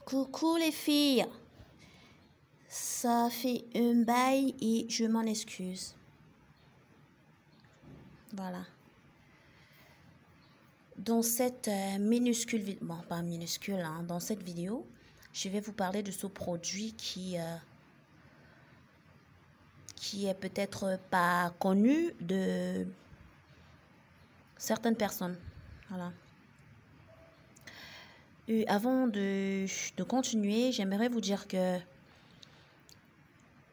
Coucou les filles, ça fait un bail et je m'en excuse. Voilà. Dans cette minuscule, bon pas minuscule, hein, dans cette vidéo, je vais vous parler de ce produit qui est peut-être pas connu de certaines personnes. Voilà. Et avant de continuer, j'aimerais vous dire que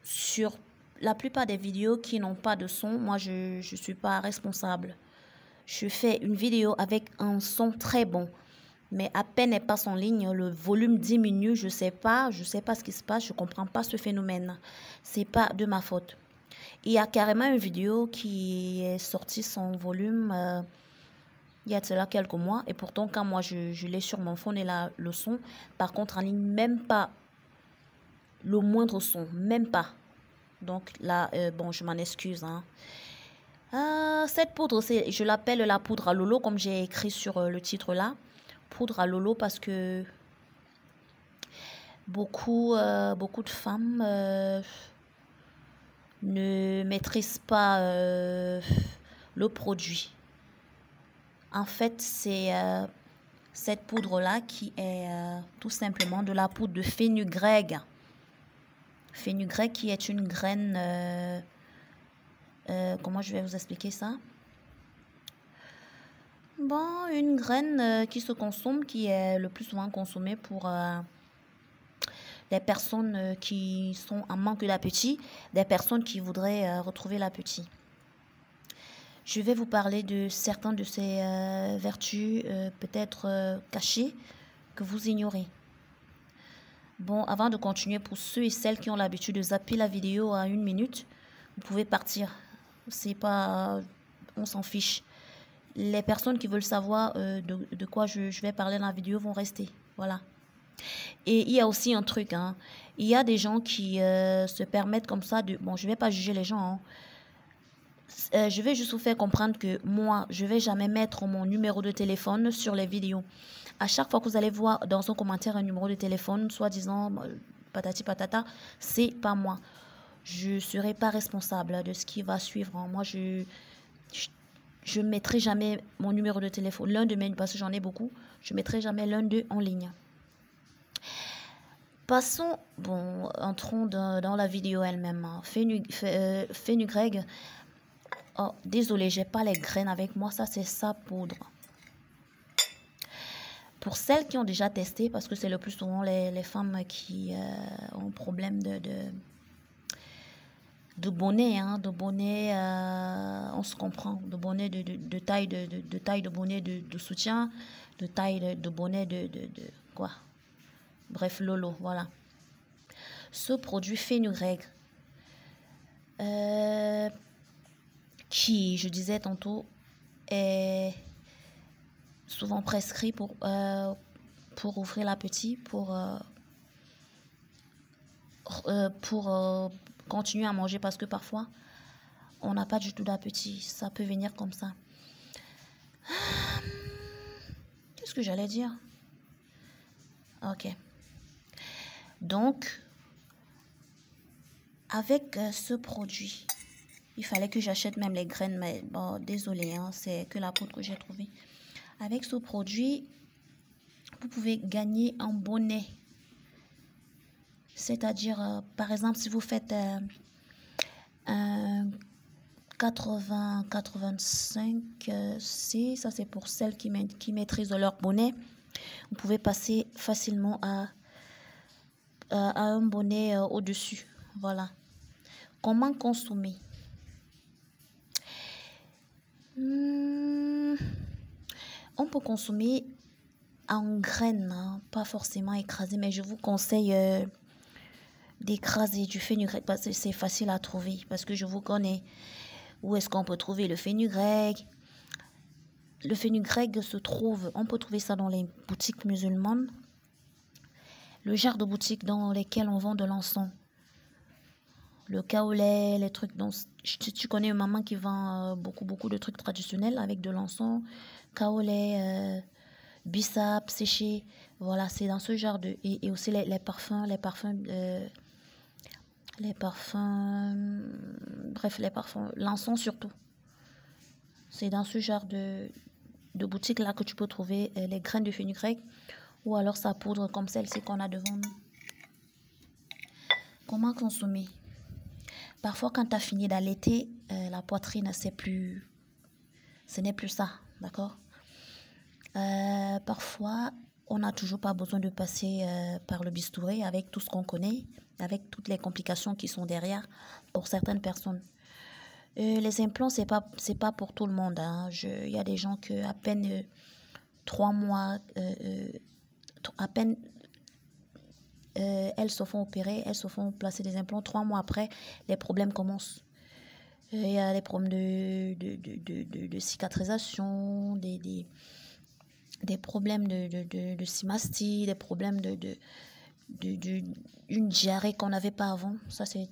sur la plupart des vidéos qui n'ont pas de son, moi je ne suis pas responsable. Je fais une vidéo avec un son très bon, mais à peine elle passe en ligne, le volume diminue, je sais pas ce qui se passe, je comprends pas ce phénomène. C'est pas de ma faute. Il y a carrément une vidéo qui est sortie son volume il y a de cela quelques mois, et pourtant quand moi je l'ai sur mon phone et là le son, par contre en ligne, même pas le moindre son, même pas. Donc là, bon, je m'en excuse, hein. Cette poudre, je l'appelle la poudre à Lolo, comme j'ai écrit sur le titre là. Poudre à Lolo parce que beaucoup de femmes ne maîtrisent pas le produit. En fait, c'est cette poudre là qui est tout simplement de la poudre de fenugrec. Fenugrec qui est une graine... comment je vais vous expliquer ça? Bon, une graine qui se consomme, qui est le plus souvent consommée pour les personnes qui sont en manque d'appétit, des personnes qui voudraient retrouver l'appétit. Je vais vous parler de certaines de ces vertus peut-être cachées que vous ignorez. Bon, avant de continuer, pour ceux et celles qui ont l'habitude de zapper la vidéo à 1 minute, vous pouvez partir. C'est pas... on s'en fiche. Les personnes qui veulent savoir de quoi je vais parler dans la vidéo vont rester. Voilà. Et il y a aussi un truc. Hein. Il y a des gens qui se permettent comme ça de... Bon, je ne vais pas juger les gens. Hein. Je vais juste vous faire comprendre que moi, je ne vais jamais mettre mon numéro de téléphone sur les vidéos. À chaque fois que vous allez voir dans un commentaire un numéro de téléphone, soi-disant patati patata, c'est pas moi. Je ne serai pas responsable de ce qui va suivre. Hein. Moi, je ne mettrai jamais mon numéro de téléphone, l'un de mes, parce que j'en ai beaucoup, je ne mettrai jamais l'un d'eux en ligne. Passons, bon, entrons dans la vidéo elle-même. Hein. Fenugrec. Oh, désolé, j'ai pas les graines avec moi, ça c'est sa poudre. Pour celles qui ont déjà testé, parce que c'est le plus souvent les femmes qui ont problème de bonnet, hein, de bonnet, on se comprend, de bonnet de taille de bonnet de soutien, de taille de bonnet de quoi, bref, Lolo, voilà. Ce produit fenugrec, qui, je disais tantôt, est souvent prescrit pour ouvrir l'appétit, pour continuer à manger, parce que parfois on n'a pas du tout d'appétit, ça peut venir comme ça. Qu'est-ce que j'allais dire? Ok. Donc, avec ce produit, il fallait que j'achète même les graines, mais bon, désolé, hein, c'est que la poudre que j'ai trouvée. Avec ce produit, vous pouvez gagner un bonnet. C'est-à-dire, par exemple, si vous faites un 80-85C, ça c'est pour celles qui maîtrisent leur bonnet, vous pouvez passer facilement à un bonnet au-dessus. Voilà. Comment consommer? On peut consommer en graines, hein, pas forcément écrasé, mais je vous conseille d'écraser du fenugrec parce que c'est facile à trouver, parce que je vous connais. Où est-ce qu'on peut trouver le fenugrec? Le fenugrec se trouve, on peut trouver ça dans les boutiques musulmanes, le genre de boutiques dans lesquelles on vend de l'encens, le kaolé, les trucs. Donc, tu connais une maman qui vend beaucoup de trucs traditionnels avec de l'encens, kaolé, biceps séchés. Voilà, c'est dans ce genre de... Et aussi les parfums, bref, les parfums, l'encens surtout. C'est dans ce genre de boutique là que tu peux trouver les graines de fenugrec ou alors sa poudre comme celle-ci qu'on a devant nous. Comment consommer? Parfois, quand tu as fini d'allaiter, la poitrine, ce n'est plus ça, d'accord? Parfois, on n'a toujours pas besoin de passer par le bistouri avec tout ce qu'on connaît, avec toutes les complications qui sont derrière pour certaines personnes. Les implants, c'est pas pour tout le monde. Hein. Il y a des gens que à peine 3 mois, à peine elles se font opérer, elles se font placer des implants. 3 mois après, les problèmes commencent. Il y a des problèmes de cicatrisation, des problèmes de symastie, des problèmes une diarrhée qu'on n'avait pas avant. Ça, c'est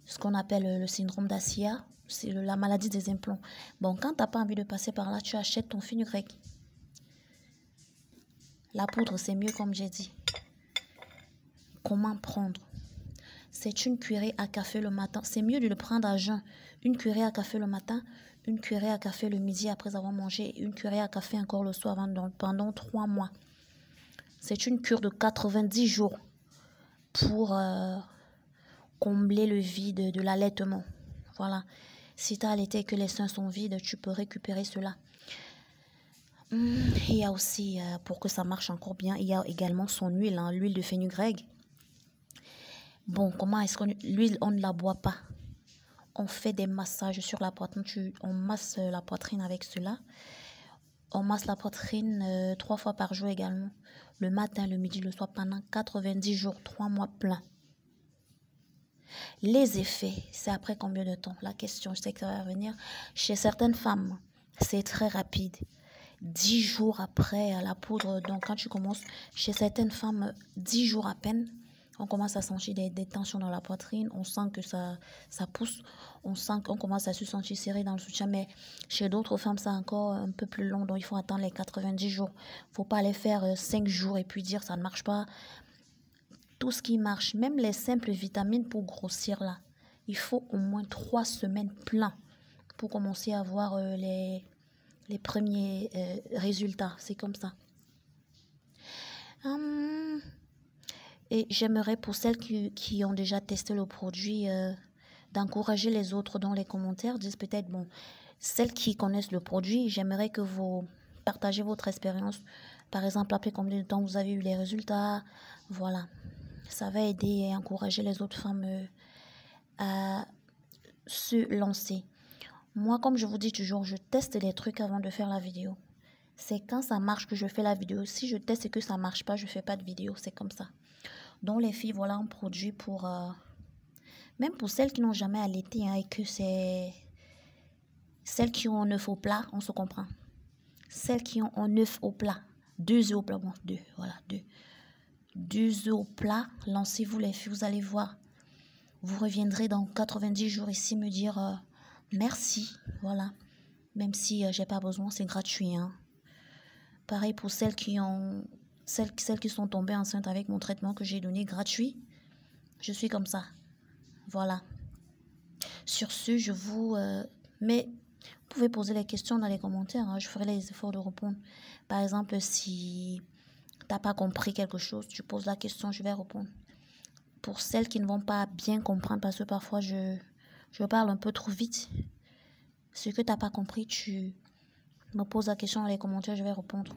ce qu'on appelle le syndrome d'Assia. C'est la maladie des implants. Bon, quand tu n'as pas envie de passer par là, tu achètes ton fenugrec. La poudre, c'est mieux comme j'ai dit. Comment prendre? C'est une cuillerée à café le matin. C'est mieux de le prendre à jeun. Une cuillerée à café le matin, une cuillerée à café le midi après avoir mangé, une cuillerée à café encore le soir pendant 3 mois. C'est une cure de 90 jours pour combler le vide de l'allaitement. Voilà. Si tu as allaité et que les seins sont vides, tu peux récupérer cela. Il y a aussi, pour que ça marche encore bien, il y a également son huile, hein, l'huile de fenugrec. Bon, comment est-ce qu'on... L'huile, on ne la boit pas. On fait des massages sur la poitrine. On masse la poitrine avec cela. On masse la poitrine 3 fois par jour également. Le matin, le midi, le soir, pendant 90 jours, 3 mois pleins. Les effets, c'est après combien de temps? La question, je sais que ça va venir. Chez certaines femmes, c'est très rapide. 10 jours après la poudre, donc quand tu commences, chez certaines femmes, 10 jours à peine, on commence à sentir des tensions dans la poitrine, on sent que ça pousse, on sent qu'on commence à se sentir serré dans le soutien, mais chez d'autres femmes, c'est encore un peu plus long, donc il faut attendre les 90 jours. Il ne faut pas aller faire 5 jours et puis dire ça ne marche pas. Tout ce qui marche, même les simples vitamines pour grossir là, il faut au moins 3 semaines plein pour commencer à voir les premiers résultats. C'est comme ça. Et j'aimerais pour celles qui ont déjà testé le produit, d'encourager les autres dans les commentaires. Disent peut-être, bon, celles qui connaissent le produit, j'aimerais que vous partagez votre expérience. Par exemple, après combien de temps vous avez eu les résultats. Voilà. Ça va aider et encourager les autres femmes à se lancer. Moi, comme je vous dis toujours, je teste les trucs avant de faire la vidéo. C'est quand ça marche que je fais la vidéo. Si je teste et que ça marche pas, je fais pas de vidéo. C'est comme ça. Donc les filles, voilà un produit pour... même pour celles qui n'ont jamais allaité, hein, et que c'est... Celles qui ont un œuf au plat, on se comprend. Celles qui ont un œuf au plat. 2 œufs au plat. Bon, 2, voilà, 2. 2 œufs au plat. Lancez-vous les filles, vous allez voir. Vous reviendrez dans 90 jours ici me dire merci. Voilà. Même si j'ai pas besoin, c'est gratuit. Hein. Pareil pour celles qui sont tombées enceintes avec mon traitement que j'ai donné gratuit. Je suis comme ça. Voilà. Sur ce, je vous... mais vous pouvez poser les questions dans les commentaires. Hein, je ferai les efforts de répondre. Par exemple, si tu n'as pas compris quelque chose, tu poses la question, je vais répondre. Pour celles qui ne vont pas bien comprendre, parce que parfois je parle un peu trop vite. Ce que tu n'as pas compris, tu me poses la question dans les commentaires, je vais répondre.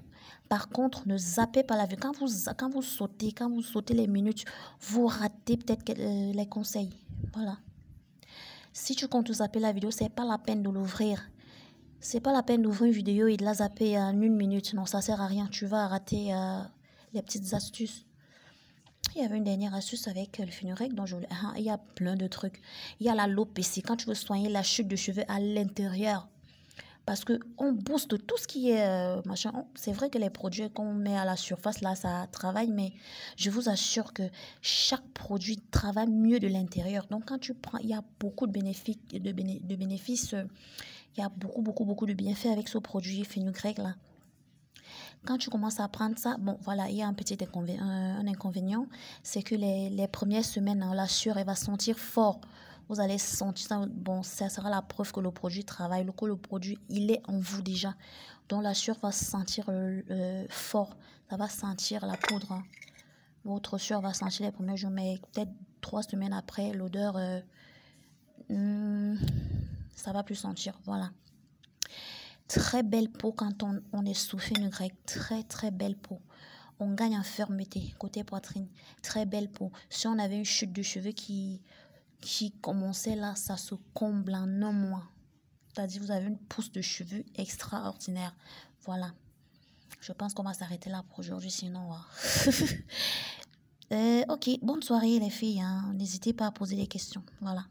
Par contre, ne zappez pas la vidéo. Quand vous sautez les minutes, vous ratez peut-être les conseils. Voilà. Si tu comptes zapper la vidéo, c'est pas la peine de l'ouvrir. C'est pas la peine d'ouvrir une vidéo et de la zapper en 1 minute. Non, ça sert à rien. Tu vas rater les petites astuces. Il y avait une dernière astuce avec le fenugrec dont il y a plein de trucs. Il y a l'alopécie. Quand tu veux soigner la chute de cheveux à l'intérieur. Parce qu'on booste tout ce qui est machin. C'est vrai que les produits qu'on met à la surface, là, ça travaille. Mais je vous assure que chaque produit travaille mieux de l'intérieur. Donc, quand tu prends, il y a beaucoup de bénéfices. Il y a beaucoup de bienfaits avec ce produit fenugrec, là. Quand tu commences à prendre ça, bon, voilà, il y a un petit inconvénient, un inconvénient, c'est que les premières semaines, hein, la sueur, elle va sentir fort. Vous allez sentir ça, bon, ça sera la preuve que le produit travaille, que le produit, il est en vous déjà. Donc, la sueur va se sentir fort, ça va sentir la poudre, hein. Votre sueur va sentir les premiers jours, mais peut-être 3 semaines après, l'odeur, ça va plus sentir, voilà. Très belle peau quand on est sous fenugrec. Très, très belle peau. On gagne en fermeté, côté poitrine. Très belle peau. Si on avait une chute de cheveux qui commençait là, ça se comble en un mois. C'est-à-dire, vous avez une pousse de cheveux extraordinaire. Voilà. Je pense qu'on va s'arrêter là pour aujourd'hui, sinon... ok, bonne soirée les filles, hein. N'hésitez pas à poser des questions. Voilà.